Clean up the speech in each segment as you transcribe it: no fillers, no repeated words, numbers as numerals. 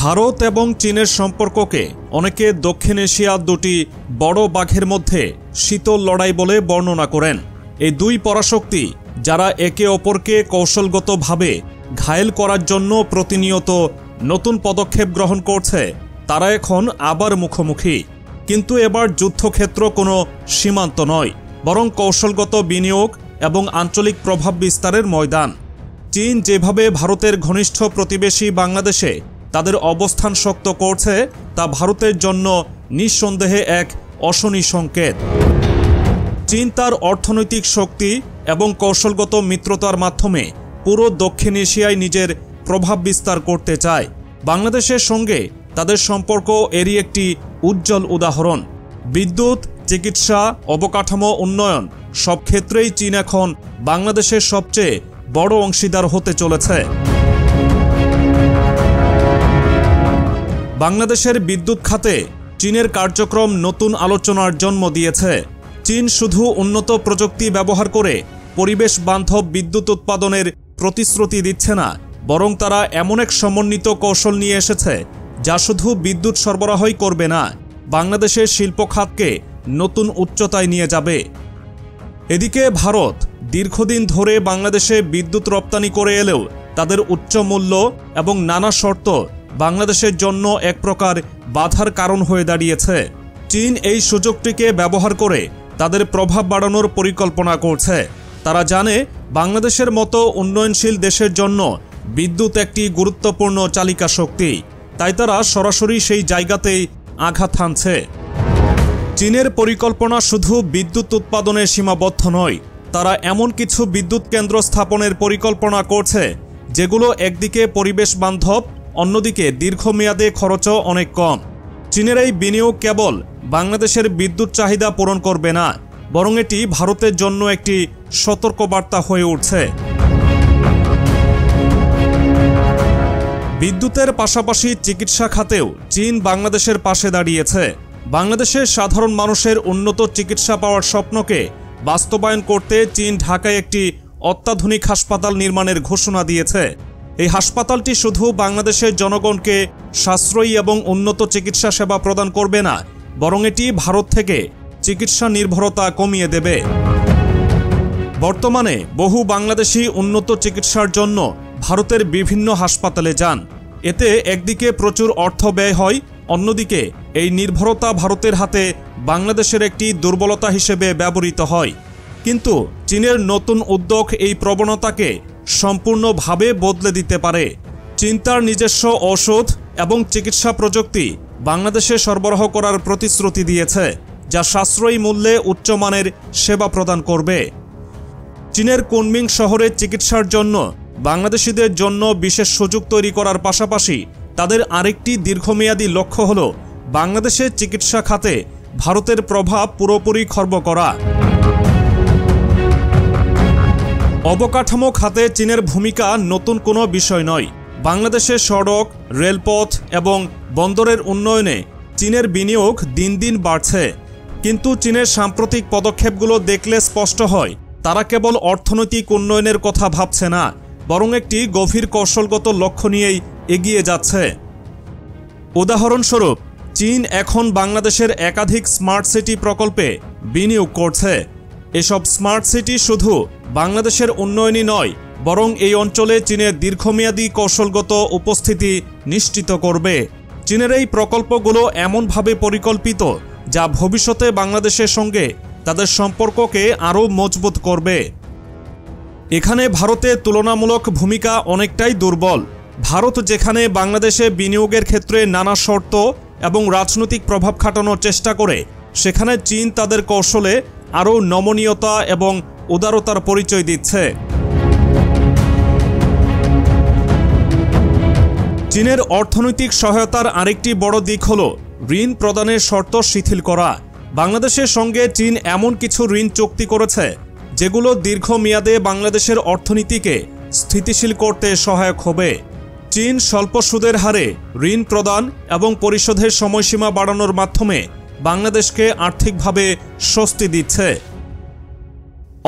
ভারত এবং চীনের সম্পর্ককে অনেকে দক্ষিণ এশিয়ার দুটি বড় বাঘের মধ্যে শীতল লড়াই বলে বর্ণনা করেন। এই দুই পরাশক্তি যারা একে অপরকে কৌশলগতভাবে ঘায়েল করার জন্য প্রতিনিয়ত নতুন পদক্ষেপ গ্রহণ করছে, তারা এখন আবার মুখোমুখি। কিন্তু এবার যুদ্ধক্ষেত্র কোনো সীমান্ত নয়, বরং কৌশলগত বিনিয়োগ এবং আঞ্চলিক প্রভাব বিস্তারের ময়দান। চীন যেভাবে ভারতের ঘনিষ্ঠ প্রতিবেশী বাংলাদেশে তাদের অবস্থান শক্ত করছে, তা ভারতের জন্য নিঃসন্দেহে এক অশনি সংকেত। চীন তার অর্থনৈতিক শক্তি এবং কৌশলগত মিত্রতার মাধ্যমে পুরো দক্ষিণ এশিয়ায় নিজের প্রভাব বিস্তার করতে চায়। বাংলাদেশের সঙ্গে তাদের সম্পর্ক এরই একটি উজ্জ্বল উদাহরণ। বিদ্যুৎ, চিকিৎসা, অবকাঠামো উন্নয়ন সব ক্ষেত্রেই চীন এখন বাংলাদেশের সবচেয়ে বড় অংশীদার হতে চলেছে। বাংলাদেশের বিদ্যুৎ খাতে চীনের কার্যক্রম নতুন আলোচনার জন্ম দিয়েছে। চীন শুধু উন্নত প্রযুক্তি ব্যবহার করে পরিবেশ বান্ধব বিদ্যুৎ উৎপাদনের প্রতিশ্রুতি দিচ্ছে না, বরং তারা এমন এক সমন্বিত কৌশল নিয়ে এসেছে যা শুধু বিদ্যুৎ সরবরাহই করবে না, বাংলাদেশের শিল্প খাতকে নতুন উচ্চতায় নিয়ে যাবে। এদিকে ভারত দীর্ঘদিন ধরে বাংলাদেশে বিদ্যুৎ রপ্তানি করে এলেও তাদের উচ্চ মূল্য এবং নানা শর্ত বাংলাদেশের জন্য এক প্রকার বাধার কারণ হয়ে দাঁড়িয়েছে। চীন এই সুযোগটিকে ব্যবহার করে তাদের প্রভাব বাড়ানোর পরিকল্পনা করছে। তারা জানে বাংলাদেশের মতো উন্নয়নশীল দেশের জন্য বিদ্যুৎ একটি গুরুত্বপূর্ণ চালিকা শক্তি, তাই তারা সরাসরি সেই জায়গাতেই আঘাত হানছে। চীনের পরিকল্পনা শুধু বিদ্যুৎ উৎপাদনে সীমাবদ্ধ নয়, তারা এমন কিছু বিদ্যুৎ কেন্দ্র স্থাপনের পরিকল্পনা করছে যেগুলো একদিকে পরিবেশ বান্ধব, অন্যদিকে দীর্ঘমেয়াদে খরচও অনেক কম। চীনের এই বিনিয়োগ কেবল বাংলাদেশের বিদ্যুৎ চাহিদা পূরণ করবে না, বরং এটি ভারতের জন্য একটি সতর্কবার্তা হয়ে উঠছে। বিদ্যুতের পাশাপাশি চিকিৎসা খাতেও চীন বাংলাদেশের পাশে দাঁড়িয়েছে। বাংলাদেশের সাধারণ মানুষের উন্নত চিকিৎসা পাওয়ার স্বপ্নকে বাস্তবায়ন করতে চীন ঢাকায় একটি অত্যাধুনিক হাসপাতাল নির্মাণের ঘোষণা দিয়েছে। এই হাসপাতালটি শুধু বাংলাদেশের জনগণকে সাশ্রয়ী এবং উন্নত চিকিৎসা সেবা প্রদান করবে না, বরং এটি ভারত থেকে চিকিৎসা নির্ভরতা কমিয়ে দেবে। বর্তমানে বহু বাংলাদেশি উন্নত চিকিৎসার জন্য ভারতের বিভিন্ন হাসপাতালে যান। এতে একদিকে প্রচুর অর্থ ব্যয় হয়, অন্যদিকে এই নির্ভরতা ভারতের হাতে বাংলাদেশের একটি দুর্বলতা হিসেবে ব্যবহৃত হয়। কিন্তু চীনের নতুন উদ্যোগ এই প্রবণতাকে সম্পূর্ণভাবে বদলে দিতে পারে। চীন তার নিজস্ব ঔষধ এবং চিকিৎসা প্রযুক্তি বাংলাদেশে সরবরাহ করার প্রতিশ্রুতি দিয়েছে, যা সাশ্রয়ী মূল্যে উচ্চমানের সেবা প্রদান করবে। চীনের কুনমিং শহরে চিকিৎসার জন্য বাংলাদেশিদের জন্য বিশেষ সুযোগ তৈরি করার পাশাপাশি তাদের আরেকটি দীর্ঘমেয়াদী লক্ষ্য হল বাংলাদেশের চিকিৎসা খাতে ভারতের প্রভাব পুরোপুরি খর্ব করা। অবকাঠামো খাতে চীনের ভূমিকা নতুন কোনো বিষয় নয়। বাংলাদেশের সড়ক, রেলপথ এবং বন্দরের উন্নয়নে চীনের বিনিয়োগ দিন দিন বাড়ছে। কিন্তু চীনের সাম্প্রতিক পদক্ষেপগুলো দেখলে স্পষ্ট হয় তারা কেবল অর্থনৈতিক উন্নয়নের কথা ভাবছে না, বরং একটি গভীর কৌশলগত লক্ষ্য নিয়েই এগিয়ে যাচ্ছে। উদাহরণস্বরূপ, চীন এখন বাংলাদেশের একাধিক স্মার্ট সিটি প্রকল্পে বিনিয়োগ করছে। এসব স্মার্ট সিটি শুধু বাংলাদেশের উন্নয়নই নয়, বরং এই অঞ্চলে চীনের দীর্ঘমেয়াদী কৌশলগত উপস্থিতি নিশ্চিত করবে। চীনের এই প্রকল্পগুলো এমনভাবে পরিকল্পিত যা ভবিষ্যতে বাংলাদেশের সঙ্গে তাদের সম্পর্ককে আরও মজবুত করবে। এখানে ভারতের তুলনামূলক ভূমিকা অনেকটাই দুর্বল। ভারত যেখানে বাংলাদেশে বিনিয়োগের ক্ষেত্রে নানা শর্ত এবং রাজনৈতিক প্রভাব খাটানোর চেষ্টা করে, সেখানে চীন তাদের কৌশলে আরও নমনীয়তা এবং উদারতার পরিচয় দিচ্ছে। চীনের অর্থনৈতিক সহায়তার আরেকটি বড় দিক হল ঋণ প্রদানের শর্ত শিথিল করা। বাংলাদেশের সঙ্গে চীন এমন কিছু ঋণ চুক্তি করেছে যেগুলো দীর্ঘমেয়াদে বাংলাদেশের অর্থনীতিকে স্থিতিশীল করতে সহায়ক হবে। চীন স্বল্প সুদের হারে ঋণ প্রদান এবং পরিশোধের সময়সীমা বাড়ানোর মাধ্যমে বাংলাদেশকে আর্থিকভাবে স্বস্তি দিচ্ছে।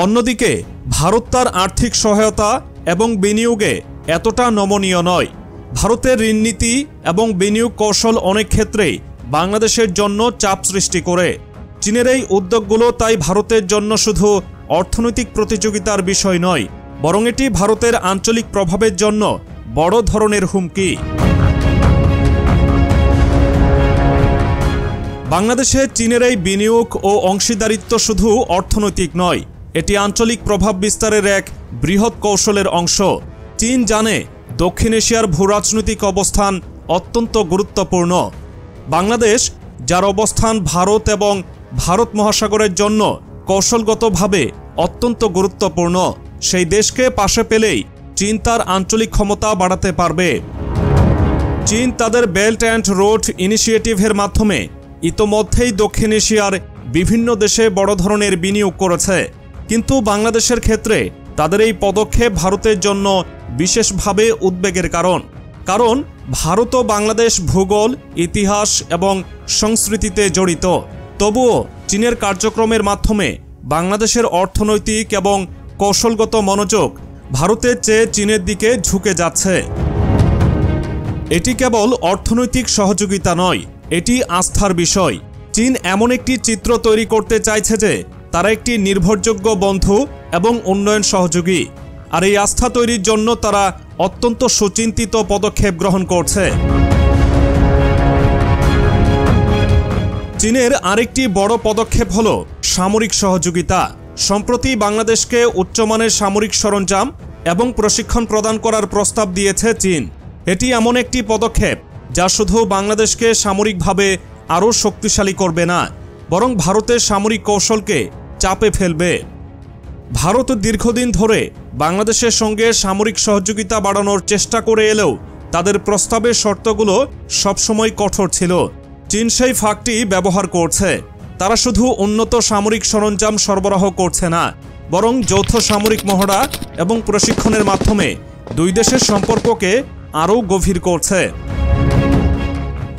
অন্যদিকে ভারত তার আর্থিক সহায়তা এবং বিনিয়োগে এতটা নমনীয় নয়। ভারতের ঋণনীতি এবং বিনিয়োগ কৌশল অনেক ক্ষেত্রেই বাংলাদেশের জন্য চাপ সৃষ্টি করে। চীনের এই উদ্যোগগুলো তাই ভারতের জন্য শুধু অর্থনৈতিক প্রতিযোগিতার বিষয় নয়, বরং এটি ভারতের আঞ্চলিক প্রভাবের জন্য বড় ধরনের হুমকি। বাংলাদেশে চীনের এই বিনিয়োগ ও অংশীদারিত্ব শুধু অর্থনৈতিক নয়, এটি আঞ্চলিক প্রভাব বিস্তারের এক বৃহৎ কৌশলের অংশ। চীন জানে দক্ষিণ এশিয়ার ভূরাজনৈতিক অবস্থান অত্যন্ত গুরুত্বপূর্ণ। বাংলাদেশ, যার অবস্থান ভারত এবং ভারত মহাসাগরের জন্য কৌশলগতভাবে অত্যন্ত গুরুত্বপূর্ণ, সেই দেশকে পাশে পেলেই চীন তার আঞ্চলিক ক্ষমতা বাড়াতে পারবে। চীন তাদের বেল্ট অ্যান্ড রোড ইনিশিয়েটিভের মাধ্যমে ইতোমধ্যেই দক্ষিণ এশিয়ার বিভিন্ন দেশে বড় ধরনের বিনিয়োগ করেছে, কিন্তু বাংলাদেশের ক্ষেত্রে তাদের এই পদক্ষেপ ভারতের জন্য বিশেষভাবে উদ্বেগের কারণ ভারত ও বাংলাদেশ ভূগোল, ইতিহাস এবং সংস্কৃতিতে জড়িত। তবুও চীনের কার্যক্রমের মাধ্যমে বাংলাদেশের অর্থনৈতিক এবং কৌশলগত মনোযোগ ভারতের চেয়ে চীনের দিকে ঝুঁকে যাচ্ছে। এটি কেবল অর্থনৈতিক সহযোগিতা নয়, এটি আস্থার বিষয়। চীন এমন একটি চিত্র তৈরি করতে চাইছে যে তারা একটি নির্ভরযোগ্য বন্ধু এবং উন্নয়ন সহযোগী, আর এই আস্থা তৈরির জন্য তারা অত্যন্ত সুচিন্তিত পদক্ষেপ গ্রহণ করছে। চীনের আরেকটি বড় পদক্ষেপ হল সামরিক সহযোগিতা। সম্প্রতি বাংলাদেশকে উচ্চমানের সামরিক সরঞ্জাম এবং প্রশিক্ষণ প্রদান করার প্রস্তাব দিয়েছে চীন। এটি এমন একটি পদক্ষেপ যা শুধু বাংলাদেশকে সামরিকভাবে আরও শক্তিশালী করবে না, বরং ভারতের সামরিক কৌশলকে চাপে ফেলবে। ভারত দীর্ঘদিন ধরে বাংলাদেশের সঙ্গে সামরিক সহযোগিতা বাড়ানোর চেষ্টা করে এলেও তাদের প্রস্তাবের শর্তগুলো সবসময় কঠোর ছিল। চীন সেই ফাঁকটি ব্যবহার করছে। তারা শুধু উন্নত সামরিক সরঞ্জাম সরবরাহ করছে না, বরং যৌথ সামরিক মহড়া এবং প্রশিক্ষণের মাধ্যমে দুই দেশের সম্পর্ককে আরও গভীর করছে।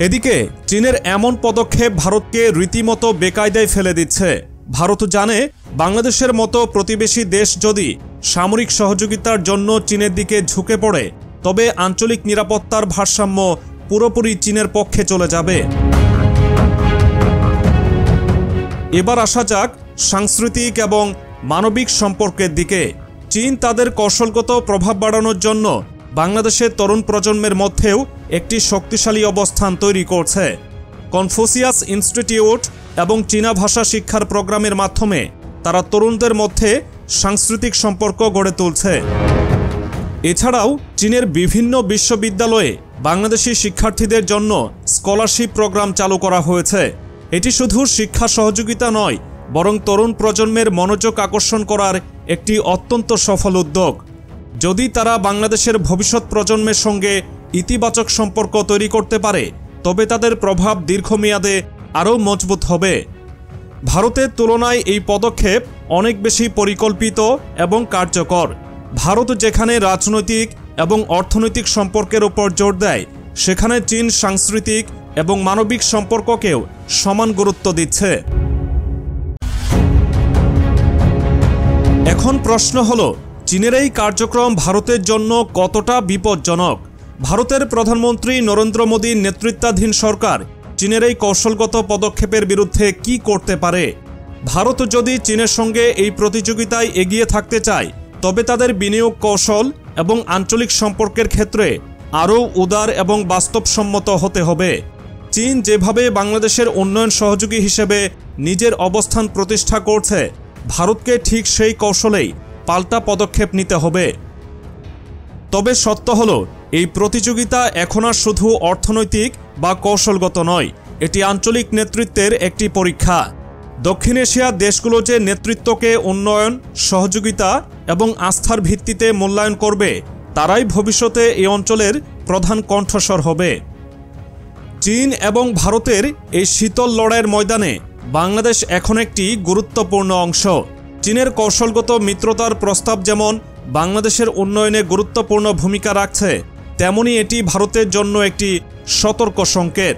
এদিকে চীনের এমন পদক্ষেপ ভারতকে রীতিমতো বেকায়দায় ফেলে দিচ্ছে। ভারত জানে বাংলাদেশের মতো প্রতিবেশী দেশ যদি সামরিক সহযোগিতার জন্য চীনের দিকে ঝুঁকে পড়ে, তবে আঞ্চলিক নিরাপত্তার ভারসাম্য পুরোপুরি চীনের পক্ষে চলে যাবে। এবার আসা যাক সাংস্কৃতিক এবং মানবিক সম্পর্কের দিকে। চীন তাদের কৌশলগত প্রভাব বাড়ানোর জন্য বাংলাদেশের তরুণ প্রজন্মের মধ্যেও একটি শক্তিশালী অবস্থান তৈরি করছে। কনফুসিয়াস ইনস্টিটিউট এবং চীনা ভাষা শিক্ষার প্রোগ্রামের মাধ্যমে তারা তরুণদের মধ্যে সাংস্কৃতিক সম্পর্ক গড়ে তুলছে। এছাড়াও চীনের বিভিন্ন বিশ্ববিদ্যালয়ে বাংলাদেশি শিক্ষার্থীদের জন্য স্কলারশিপ প্রোগ্রাম চালু করা হয়েছে। এটি শুধু শিক্ষা সহযোগিতা নয়, বরং তরুণ প্রজন্মের মনোযোগ আকর্ষণ করার একটি অত্যন্ত সফল উদ্যোগ। যদি তারা বাংলাদেশের ভবিষ্যৎ প্রজন্মের সঙ্গে ইতিবাচক সম্পর্ক তৈরি করতে পারে, তবে তাদের প্রভাব দীর্ঘমেয়াদে আরও মজবুত হবে। ভারতের তুলনায় এই পদক্ষেপ অনেক বেশি পরিকল্পিত এবং কার্যকর। ভারত যেখানে রাজনৈতিক এবং অর্থনৈতিক সম্পর্কের উপর জোর দেয়, সেখানে চীন সাংস্কৃতিক এবং মানবিক সম্পর্ককেও সমান গুরুত্ব দিচ্ছে। এখন প্রশ্ন হলো, চীনের এই কার্যক্রম ভারতের জন্য কতটা বিপজ্জনক? ভারতের প্রধানমন্ত্রী নরেন্দ্র মোদীর নেতৃত্বাধীন সরকার চীনের এই কৌশলগত পদক্ষেপের বিরুদ্ধে কি করতে পারে? ভারত যদি চীনের সঙ্গে এই প্রতিযোগিতায় এগিয়ে থাকতে চায়, তবে তাদের বিনিয়োগ কৌশল এবং আঞ্চলিক সম্পর্কের ক্ষেত্রে আরও উদার এবং বাস্তবসম্মত হতে হবে। চীন যেভাবে বাংলাদেশের উন্নয়ন সহযোগী হিসেবে নিজের অবস্থান প্রতিষ্ঠা করছে, ভারতকে ঠিক সেই কৌশলেই পাল্টা পদক্ষেপ নিতে হবে। তবে সত্য হলো, এই প্রতিযোগিতা এখন আর শুধু অর্থনৈতিক বা কৌশলগত নয়, এটি আঞ্চলিক নেতৃত্বের একটি পরীক্ষা। দক্ষিণ এশিয়ার দেশগুলো যে নেতৃত্বকে উন্নয়ন, সহযোগিতা এবং আস্থার ভিত্তিতে মূল্যায়ন করবে, তারাই ভবিষ্যতে এই অঞ্চলের প্রধান কণ্ঠস্বর হবে। চীন এবং ভারতের এই শীতল লড়াইয়ের ময়দানে বাংলাদেশ এখন একটি গুরুত্বপূর্ণ অংশ। চীনের কৌশলগত মিত্রতার প্রস্তাব যেমন বাংলাদেশের উন্নয়নে গুরুত্বপূর্ণ ভূমিকা রাখছে, তেমনি এটি ভারতের জন্য একটি সতর্ক সংকেত।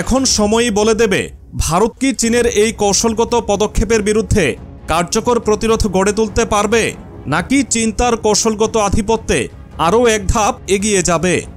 এখন সময়ই বলে দেবে, ভারত কি চীনের এই কৌশলগত পদক্ষেপের বিরুদ্ধে কার্যকর প্রতিরোধ গড়ে তুলতে পারবে, নাকি চীন তার কৌশলগত আধিপত্যে আরও এক ধাপ এগিয়ে যাবে।